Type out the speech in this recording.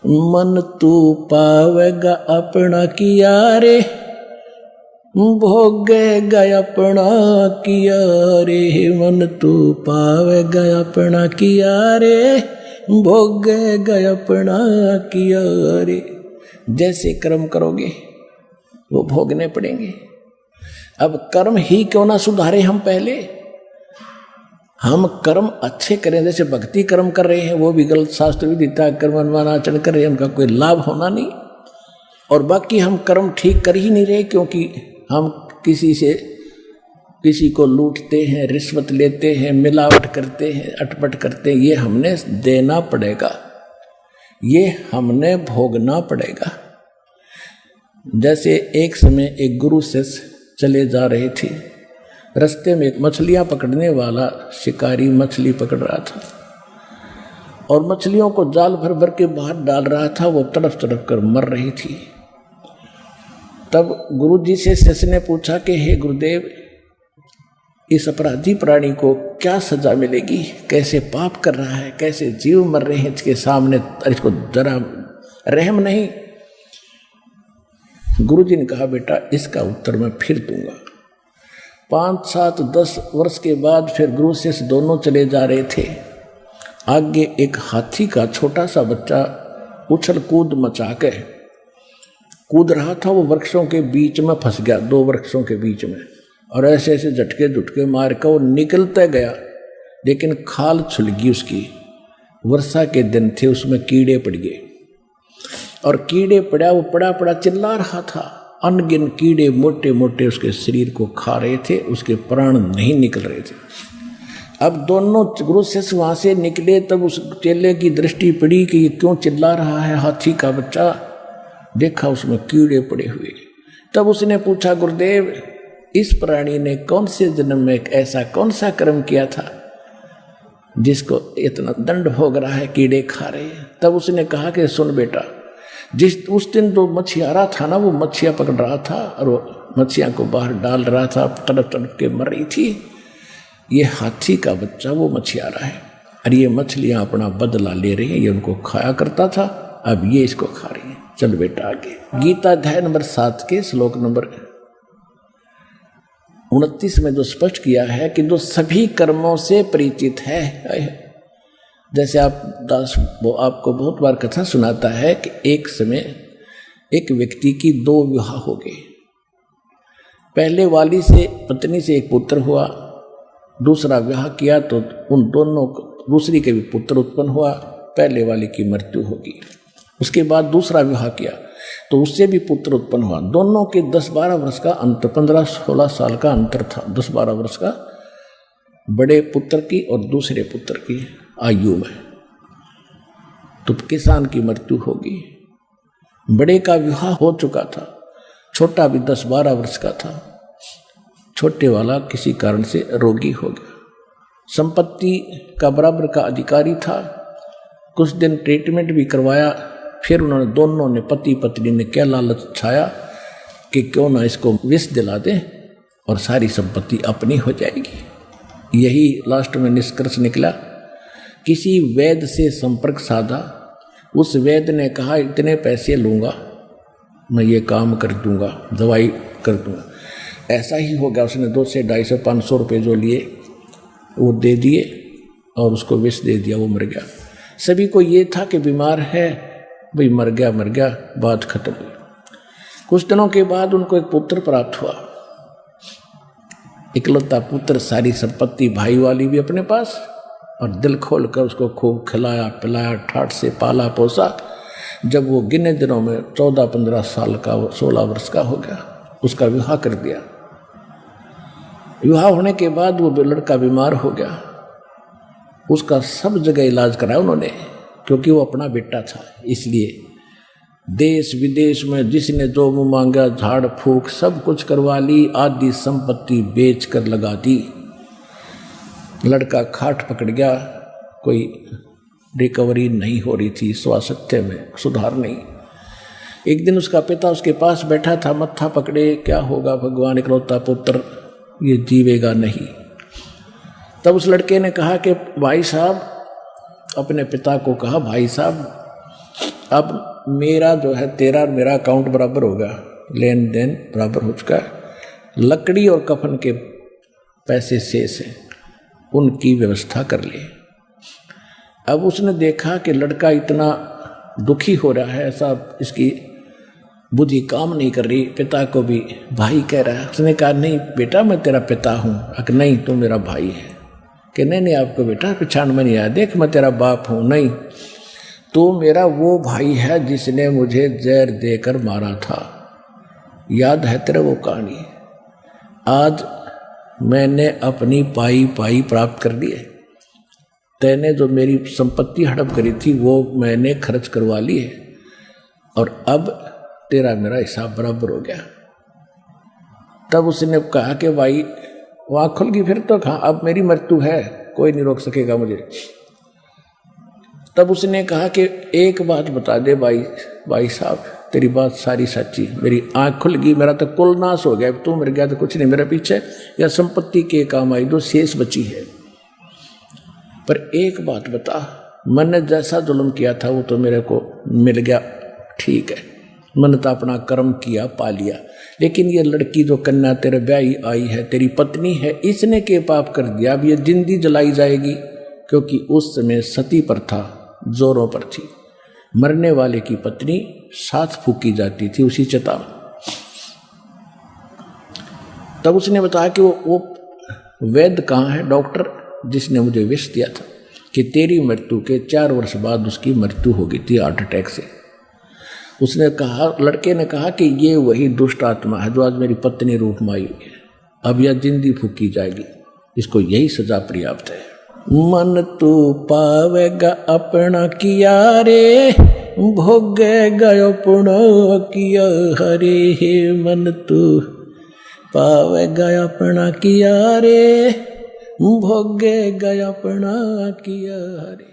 मन तू पावेगा अपना किया रे, भोगेगा अपना किया रे। मन तू पावेगा अपना किया रे, भोगेगा अपना किया रे। जैसे कर्म करोगे वो भोगने पड़ेंगे। अब कर्म ही क्यों ना सुधारे हम पहले, हम कर्म अच्छे करें। जैसे भक्ति कर्म कर रहे हैं वो भी गलत, शास्त्र विदिता कर्म अनुमानाचरण कर रहे हैं, उनका कोई लाभ होना नहीं। और बाकी हम कर्म ठीक कर ही नहीं रहे, क्योंकि हम किसी को लूटते हैं, रिश्वत लेते हैं, मिलावट करते हैं, अटपट करते हैं। ये हमने देना पड़ेगा, ये हमने भोगना पड़ेगा। जैसे एक समय एक गुरु से चले जा रहे थे, रास्ते में एक मछलियां पकड़ने वाला शिकारी मछली पकड़ रहा था और मछलियों को जाल भर भर के बाहर डाल रहा था। वो तड़प तड़प कर मर रही थी। तब गुरु जी से शिष्य ने पूछा कि हे गुरुदेव, इस अपराधी प्राणी को क्या सजा मिलेगी, कैसे पाप कर रहा है, कैसे जीव मर रहे हैं इसके सामने, इसको जरा रहम नहीं। गुरु जी ने कहा बेटा इसका उत्तर मैं फिर दूंगा। 5, 7, 10 वर्ष के बाद फिर गुरु शिष्य दोनों चले जा रहे थे। आगे एक हाथी का छोटा सा बच्चा उछल कूद मचा के कूद रहा था। वो वृक्षों के बीच में फंस गया, 2 वृक्षों के बीच में, और ऐसे ऐसे झटके झुटके मार कर वो निकलता गया, लेकिन खाल छुल गई उसकी। वर्षा के दिन थे, उसमें कीड़े पड़ गए और कीड़े पड़ा, वो पड़ा पड़ा चिल्ला रहा था। अनगिन कीड़े मोटे मोटे उसके शरीर को खा रहे थे, उसके प्राण नहीं निकल रहे थे। अब दोनों गुरु शिष्य वहां से निकले, तब उस चेले की दृष्टि पड़ी कि ये क्यों चिल्ला रहा है हाथी का बच्चा। देखा उसमें कीड़े पड़े हुए। तब उसने पूछा गुरुदेव, इस प्राणी ने कौन से जन्म में ऐसा कौन सा कर्म किया था जिसको इतना दंड भोग रहा है, कीड़े खा रहे हैं। तब उसने कहा कि सुन बेटा, उस दिन जो मछियारा था ना, वो मछियाँ पकड़ रहा था और वो मछियाँ को बाहर डाल रहा था, तड़प तड़प के मर रही थी। ये हाथी का बच्चा वो मछियारा है और ये मछलियाँ अपना बदला ले रही हैं। ये उनको खाया करता था, अब ये इसको खा रही है। चल बेटा आगे। गीता अध्याय नंबर 7 के श्लोक नंबर 29 में जो स्पष्ट किया है कि जो सभी कर्मों से परिचित है। जैसे वो आपको बहुत बार कथा सुनाता है कि एक समय एक व्यक्ति की 2 विवाह हो गए। पहले वाली से पत्नी से एक पुत्र हुआ, दूसरा विवाह किया तो उन दोनों दूसरी के भी पुत्र उत्पन्न हुआ, पहले वाली की मृत्यु होगी। उसके बाद दूसरा विवाह किया तो उससे भी पुत्र उत्पन्न हुआ। दोनों के 10-12 वर्ष का अंतर, 15-16 साल का अंतर था। 10-12 वर्ष का बड़े पुत्र की और दूसरे पुत्र की आयु में। तो किसान की मृत्यु होगी। बड़े का विवाह हो चुका था, छोटा भी 10-12 वर्ष का था। छोटे वाला किसी कारण से रोगी हो गया। संपत्ति का बराबर का अधिकारी था। कुछ दिन ट्रीटमेंट भी करवाया। फिर उन्होंने दोनों ने, पति पत्नी ने क्या लालच छाया कि क्यों ना इसको विष दिला दें और सारी संपत्ति अपनी हो जाएगी। यही लास्ट में निष्कर्ष निकला। किसी वैद्य से संपर्क साधा। उस वैद्य ने कहा इतने पैसे लूँगा, मैं ये काम कर दूँगा, दवाई कर दूँगा। ऐसा ही हो गया। उसने 200, 250, 500 रुपये जो लिए वो दे दिए और उसको विष दे दिया, वो मर गया। सभी को ये था कि बीमार है भाई, मर गया, बात खत्म हुई। कुछ दिनों के बाद उनको एक पुत्र प्राप्त हुआ, इकलौता पुत्र, सारी संपत्ति भाई वाली भी अपने पास, और दिल खोल कर उसको खूब खिलाया पिलाया, ठाठ से पाला पोसा। जब वो गिने दिनों में 14-15 साल का, 16 वर्ष का हो गया, उसका विवाह कर दिया। विवाह होने के बाद वो लड़का बीमार हो गया। उसका सब जगह इलाज कराया उन्होंने, क्योंकि वो अपना बेटा था। इसलिए देश विदेश में जिसने जो मुँह मांगा, झाड़ फूक सब कुछ करवा ली, आदि संपत्ति बेच कर लगा दी। लड़का खाट पकड़ गया, कोई रिकवरी नहीं हो रही थी, स्वास्थ्य में सुधार नहीं। एक दिन उसका पिता उसके पास बैठा था, मत्था पकड़े, क्या होगा भगवान, इकलौता पुत्र, ये जीवेगा नहीं। तब उस लड़के ने कहा कि भाई साहब, अपने पिता को कहा, भाई साहब अब मेरा जो है तेरा मेरा अकाउंट बराबर होगा, लेन देन बराबर हो चुका है, लकड़ी और कफन के पैसे शेष हैं, उनकी व्यवस्था कर ली। अब उसने देखा कि लड़का इतना दुखी हो रहा है, ऐसा इसकी बुद्धि काम नहीं कर रही, पिता को भी भाई कह रहा है। उसने कहा नहीं बेटा मैं तेरा पिता हूँ। अगर नहीं तू मेरा भाई है। कि नहीं आपको बेटा पहचान में नहीं आया, देख मैं तेरा बाप हूँ। नहीं तो मेरा वो भाई है जिसने मुझे जहर देकर मारा था, याद है तेरा वो कहानी। आज मैंने अपनी पाई प्राप्त कर ली है, तैने जो मेरी संपत्ति हड़प करी थी वो मैंने खर्च करवा ली है, और अब तेरा मेरा हिसाब बराबर हो गया। तब उसने कहा कि भाई वहाँ खुल गई फिर तो कहा अब मेरी मृत्यु है, कोई नहीं रोक सकेगा मुझे। तब उसने कहा कि एक बात बता दे भाई साहब, तेरी बात सारी सच्ची, मेरी आँख खुल गई, मेरा तो कुल नाश हो गया, तू मर गया तो कुछ नहीं मेरे पीछे, या संपत्ति के काम आई जो शेष बची है। पर एक बात बता, मैंने जैसा जुल्म किया था वो तो मेरे को मिल गया, ठीक है, मैंने तो अपना कर्म किया पा लिया, लेकिन ये लड़की जो कन्या तेरे ब्याही आई है, तेरी पत्नी है, इसने के पाप कर दिया, अब ये जिंदी जलाई जाएगी। क्योंकि उस समय सती प्रथा जोरों पर थी, मरने वाले की पत्नी साथ फूकी जाती थी उसी चिता में। तब उसने बताया कि वो वैद्य कहाँ है, डॉक्टर जिसने मुझे विष दिया था कि तेरी मृत्यु के 4 वर्ष बाद उसकी मृत्यु हो गई थी हार्ट अटैक से। उसने कहा, लड़के ने कहा कि ये वही दुष्ट आत्मा है जो आज मेरी पत्नी रूप में आई हुई है, अब यह जिंदी फूकी जाएगी, इसको यही सजा पर्याप्त है। मन तू पावेगा अपना किया रे, भोगेगा अपना किया हरे। मन तू पावेगा अपना किया रे, भोगेगा अपना किया हरे।